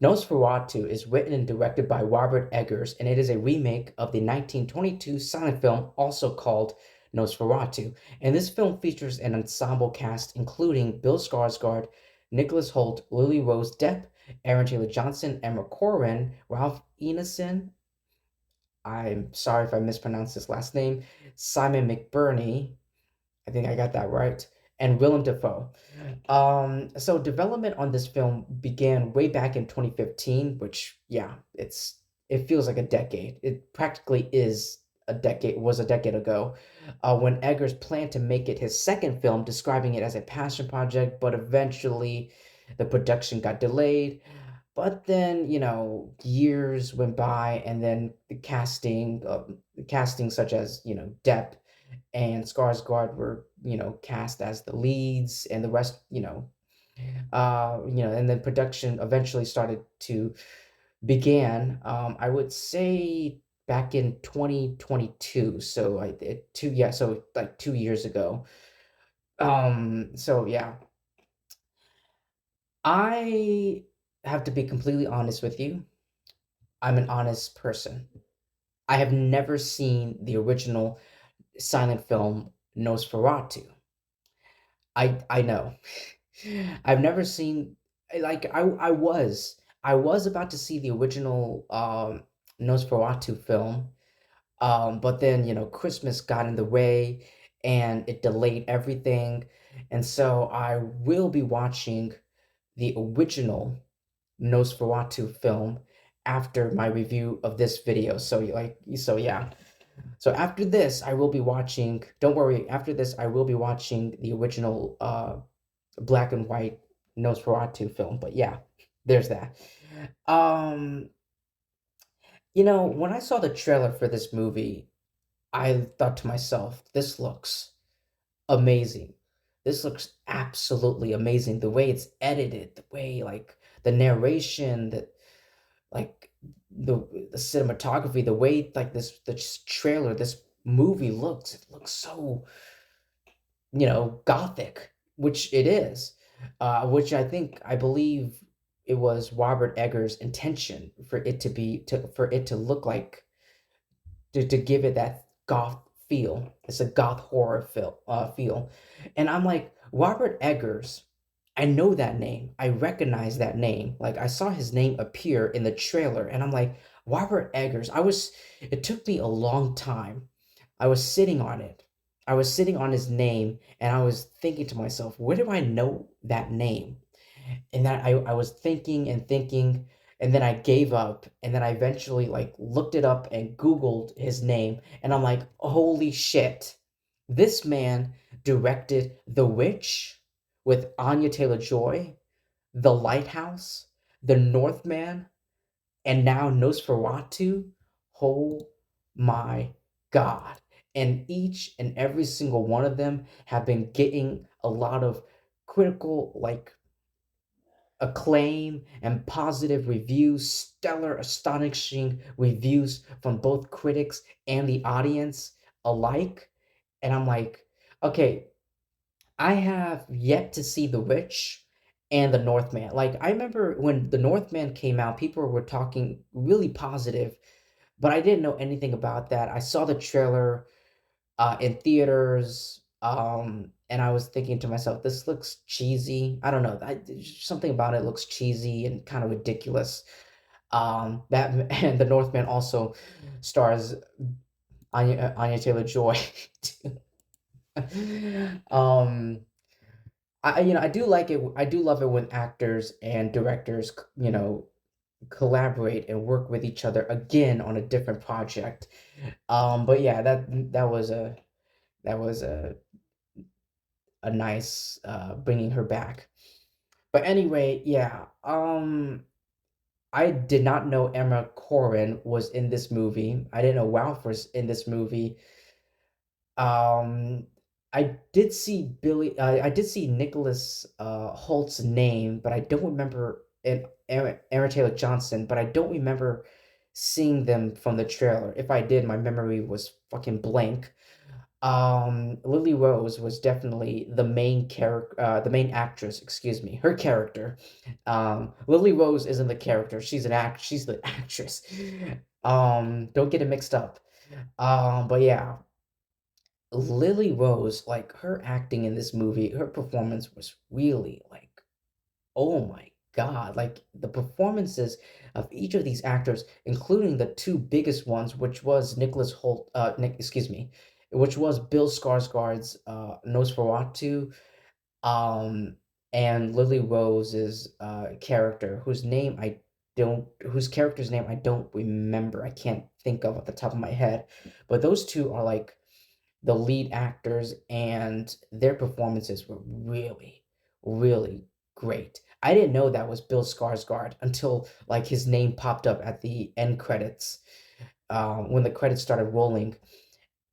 Nosferatu is written and directed by Robert Eggers, and it is a remake of the 1922 silent film also called Nosferatu. And this film features an ensemble cast including Bill Skarsgård, Nicholas Hoult, Lily Rose Depp, Aaron Taylor Johnson, Emma Corrin, Ralph Ineson. I'm sorry if I mispronounced his last name. Simon McBurney. I think I got that right. And Willem Dafoe. So development on this film began way back in 2015, which yeah, it feels like a decade. It practically is a decade ago, when Eggers planned to make it his second film, describing it as a passion project, but eventually the production got delayed. But then, years went by, and then the casting such as, Depp and Skarsgård were, cast as the leads, and the rest, and then production eventually started to began. I would say back in 2022, so so like 2 years ago. So yeah, I have to be completely honest with you. I'm an honest person. I have never seen the original silent film Nosferatu. I know. I've never seen like I was about to see the original Nosferatu film, but then Christmas got in the way and it delayed everything, and so I will be watching the original Nosferatu film after my review of this video. So yeah. So after this, I will be watching. Don't worry. After this, I will be watching the original black and white Nosferatu film. But yeah, there's that. Um, when I saw the trailer for this movie, I thought to myself, this looks amazing. This looks absolutely amazing. The way it's edited, the way like the narration, like the the cinematography, the way like this trailer, this movie looks, it looks so, gothic, which it is, which I believe it was Robert Eggers' intention for it to be to for it to look like, to give it that goth feel. It's a goth horror feel. And I'm like, Robert Eggers, I know that name. I recognize that name. Like I saw his name appear in the trailer, and I'm like, Robert Eggers. It took me a long time. I was sitting on it. I was sitting on his name, and I was thinking to myself, where do I know that name? And then I was thinking and thinking, and then I gave up, and then I eventually like looked it up and Googled his name, and I'm like, holy shit, this man directed The Witch with Anya Taylor-Joy, The Lighthouse, The Northman, and now Nosferatu. Oh my god. And each and every single one of them have been getting a lot of critical, like, acclaim and positive reviews, stellar, astonishing reviews from both critics and the audience alike. And I'm like, okay, I have yet to see The Witch and The Northman. Like, I remember when The Northman came out, people were talking really positive, but I didn't know anything about that. I saw the trailer in theaters. And I was thinking to myself, this looks cheesy. I don't know. Something about it looks cheesy and kind of ridiculous. That and the Northman also stars Anya Taylor Joy. um, I do like it. I do love it when actors and directors, collaborate and work with each other again on a different project. But yeah, that was a nice bringing her back. But anyway, yeah. I did not know Emma Corrin was in this movie. I didn't know Ralph was in this movie. Um, I did see Nicholas Holt's name, but I don't remember, and Aaron Taylor Johnson, but I don't remember seeing them from the trailer. If I did, my memory was fucking blank. Lily Rose was definitely the main character, the main actress, excuse me, her character. Lily Rose isn't the character, she's the actress. Don't get it mixed up. But yeah, Lily Rose, like her acting in this movie, her performance was really like, oh my God, like the performances of each of these actors, including the two biggest ones, which was Nicholas Holt, excuse me, which was Bill Skarsgård's Nosferatu, um, and Lily Rose's character, whose character's name I don't remember, I can't think of at the top of my head, but those two are like the lead actors, and their performances were really, really great. I didn't know that was Bill Skarsgård until like his name popped up at the end credits, when the credits started rolling.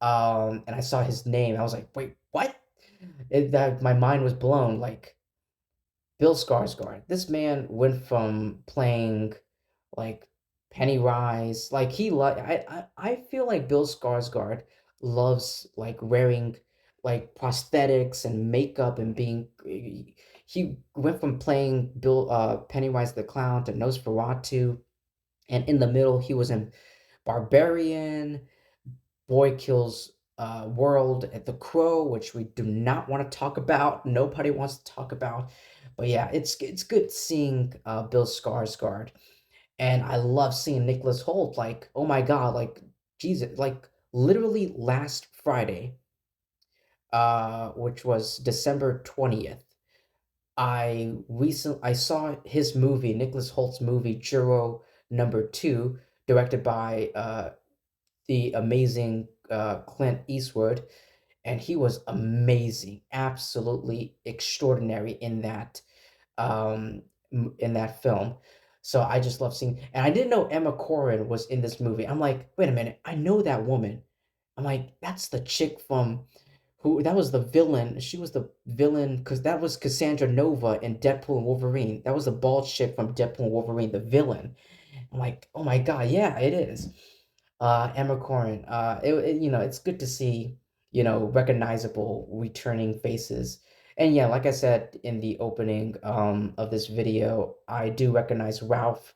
And I saw his name. I was like, wait, what? That my mind was blown. Like Bill Skarsgård. This man went from playing like Pennywise, like I feel like Bill Skarsgård loves like wearing like prosthetics and makeup and being he went from playing Bill Pennywise the Clown to Nosferatu, and in the middle he was in Barbarian, Boy Kills World at the Crow, which we do not want to talk about. Nobody wants to talk about. But yeah, it's good seeing Bill Skarsgård, and I love seeing Nicholas Holt. Like, oh my God, like Jesus, like literally last Friday, which was December 20th. I saw his movie, Nicholas Holt's movie, Juro #2, directed by the amazing Clint Eastwood, and he was amazing, absolutely extraordinary um, in that film. So I just love seeing, and I didn't know Emma Corrin was in this movie. I'm like, wait a minute, I know that woman. I'm like, that's the chick from who? That was the villain. She was the villain because that was Cassandra Nova in Deadpool and Wolverine. That was the bald chick from Deadpool and Wolverine, the villain. I'm like, oh my God, yeah, it is. Emma Corrin. It's good to see, recognizable returning faces. And yeah, like I said in the opening of this video, I do recognize Ralph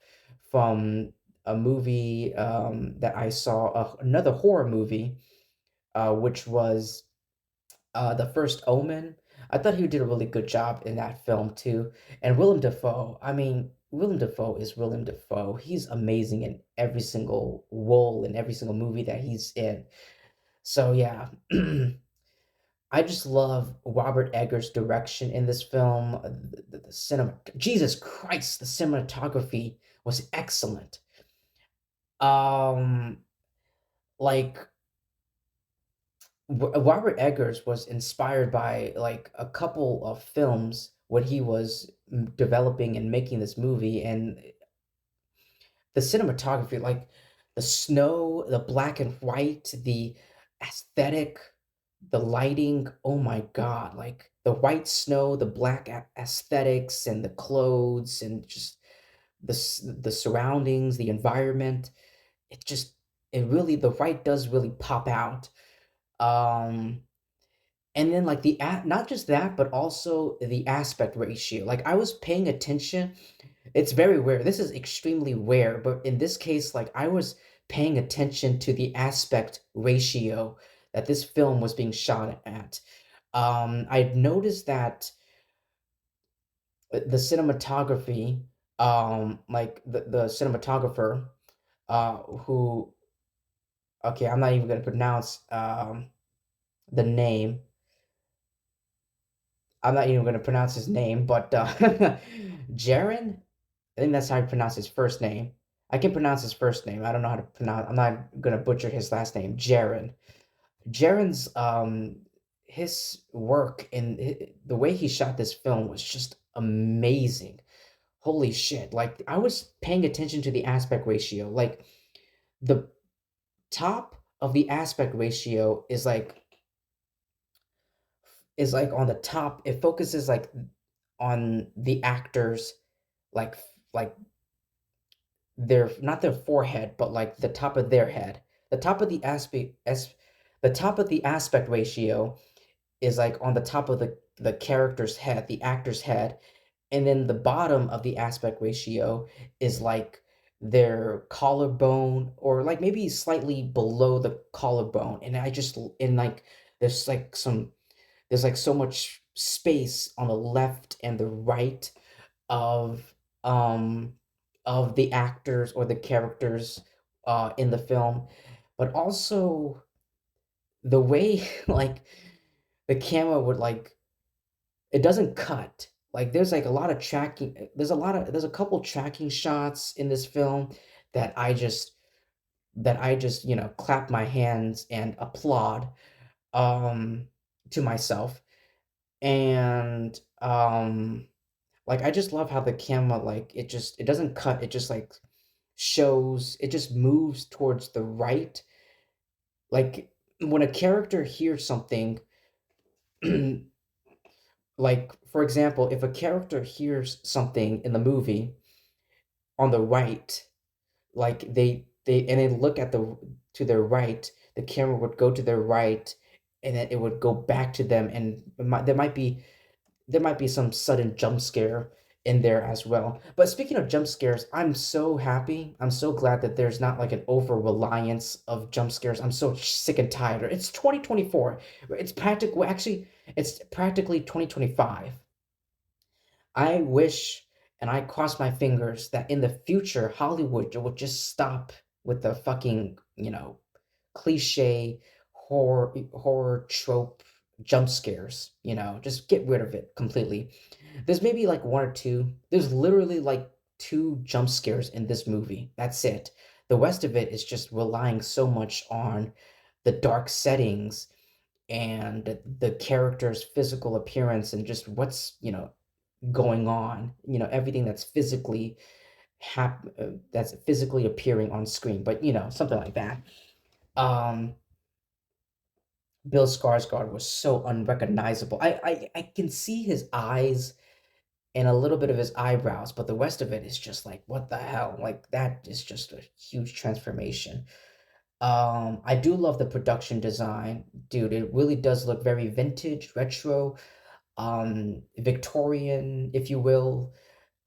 from a movie that I saw, another horror movie, which was The First Omen. I thought he did a really good job in that film too. And Willem Dafoe, I mean, Willem Dafoe is Willem Dafoe. He's amazing in every single role, in every single movie that he's in. So yeah, I just love Robert Eggers' direction in this film. The cinema, Jesus Christ, the cinematography was excellent. Um, like Robert Eggers was inspired by like a couple of films when he was developing and making this movie, and the cinematography, like the snow, the black and white, the aesthetic, the lighting, oh my God, like the white snow, the black aesthetics, and the clothes, and just the surroundings, the environment, it just, it really, the white does really pop out. Um, And then like not just that, but also the aspect ratio. Like I was paying attention. It's very rare. This is extremely rare, but in this case, like I was paying attention to the aspect ratio that this film was being shot at. I noticed that the cinematography, like the cinematographer, who, okay, I'm not even gonna pronounce the name. I'm not even going to pronounce his name, but Jaren, I think that's how you pronounce his first name. I can pronounce his first name. I don't know how to pronounce. I'm not going to butcher his last name. Jaren. Jaren's his work and the way he shot this film was just amazing. Holy shit! Like I was paying attention to the aspect ratio. Like the top of the aspect ratio is like on the top. It focuses like on the actors, like like their, not their forehead, but like the top of their head, the top of the The top of the aspect ratio is like on the top of the character's head, the actor's head, and then the bottom of the aspect ratio is like their collarbone or like maybe slightly below the collarbone. And I just and like there's like some there's like so much space on the left and the right of um of the actors or the characters in the film, but also the way like the camera would like it doesn't cut. Like there's like a lot of tracking. There's a couple tracking shots in this film that I just clap my hands and applaud um to myself. And like I just love how the camera like it doesn't cut. It just like shows it just moves towards the right. Like when a character hears something like for example, if a character hears something in the movie on the right, like they look at the to their right, the camera would go to their right, and then it would go back to them, and there might be some sudden jump scare in there as well. But speaking of jump scares, I'm so happy. I'm so glad that there's not like an over reliance of jump scares. I'm so sick and tired. It's 2024. It's practically 2025. I wish and I cross my fingers that in the future Hollywood would just stop with the fucking, cliche horror trope jump scares, just get rid of it completely. There's maybe like one or two. There's literally like two jump scares in this movie. That's it. The rest of it is just relying so much on the dark settings and the character's physical appearance and just what's, going on, everything that's physically appearing on screen, but something like that. Um, Bill Skarsgård was so unrecognizable. I can see his eyes and a little bit of his eyebrows, but the rest of it is just like, what the hell? Like that is just a huge transformation. I do love the production design, dude. It really does look very vintage, retro, Victorian, if you will,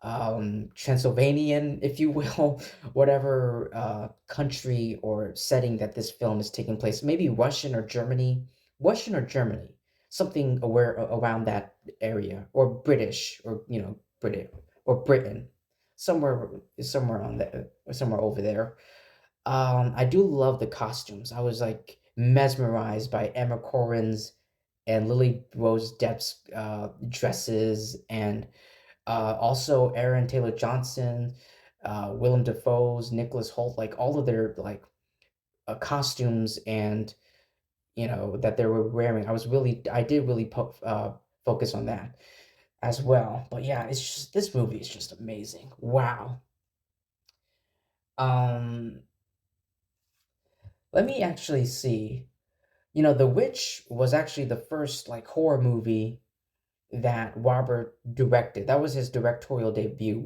Transylvanian, if you will, whatever country or setting that this film is taking place. Maybe Russian or Germany, something around that area, or British, or British or Britain, somewhere somewhere on the somewhere over there. I do love the costumes. I was like mesmerized by Emma Corrin's and Lily Rose Depp's dresses, and also Aaron Taylor Johnson, Willem Dafoe's, Nicholas Hoult, like all of their like costumes and that they were wearing. I did really focus on that as well. But yeah, it's just this movie is just amazing. Wow. Um, Let me actually see. The Witch was actually the first like horror movie that Robert directed. That was his directorial debut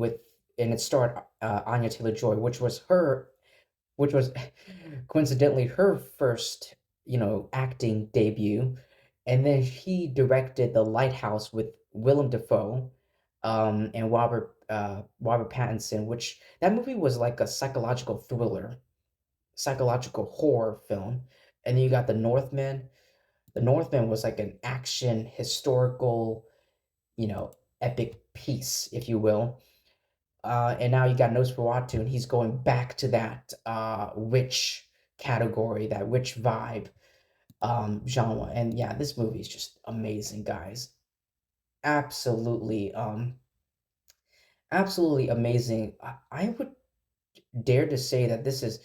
and it starred Anya Taylor-Joy, which was coincidentally her first, acting debut. And then he directed The Lighthouse with Willem Dafoe, and Robert Pattinson, which that movie was like a psychological horror film. And then you got The Northman. The Northman was like an action historical, you know, epic piece, if you will. And now you got Nosferatu, and he's going back to that witch category, that witch vibe genre. And yeah, this movie is just amazing, guys. Absolutely, absolutely amazing. I would dare to say that this is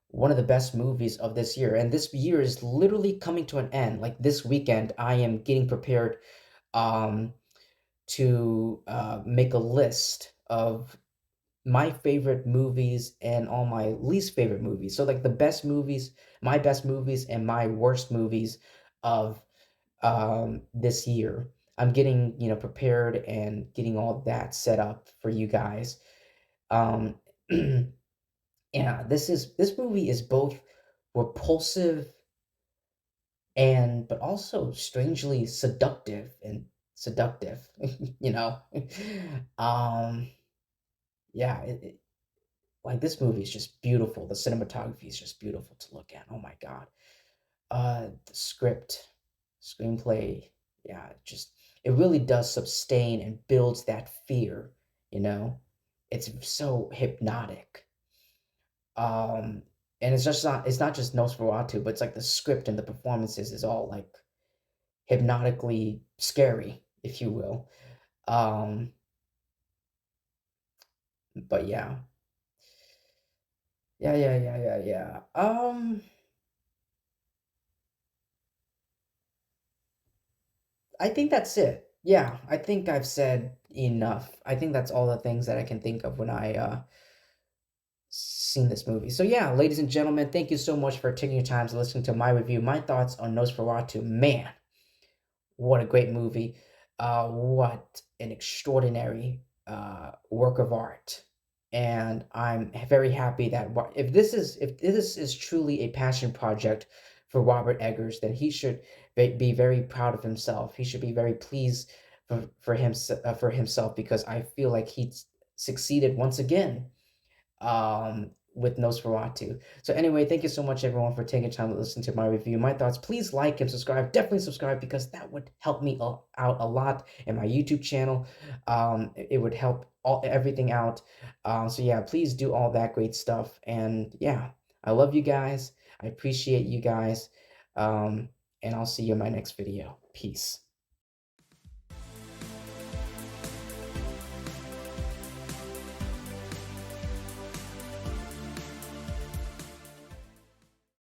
one of the best movies of this year, and this year is literally coming to an end. Like this weekend, I am getting prepared um, to make a list of my favorite movies and all my least favorite movies. So like the best movies, my best movies and my worst movies of this year. I'm getting, prepared and getting all that set up for you guys. Um yeah, this movie is both repulsive and but also strangely seductive, you know. um yeah, like this movie is just beautiful. The cinematography is just beautiful to look at. Oh my god. The script, screenplay, yeah, it really does sustain and builds that fear, you know. It's so hypnotic. Um and it's not just Nosferatu, but it's like the script and the performances is all like hypnotically scary, if you will. Um but yeah. Yeah. I think that's it. Yeah, I think I've said enough. I think that's all the things that I can think of when I seen this movie. So yeah, ladies and gentlemen, thank you so much for taking your time to listen to my review, my thoughts on Nosferatu. Man, what a great movie. What an extraordinary work of art. And I'm very happy that if this is truly a passion project for Robert Eggers, then he should be very proud of himself. He should be very pleased for himself, because I feel like he's succeeded once again with Nosferatu. So anyway, thank you so much everyone for taking time to listen to my review, my thoughts. Please like and subscribe. Definitely subscribe, because that would help me out a lot in my YouTube channel. It would help everything out. So yeah, please do all that great stuff. And yeah, I love you guys. I appreciate you guys. Um, and I'll see you in my next video. Peace.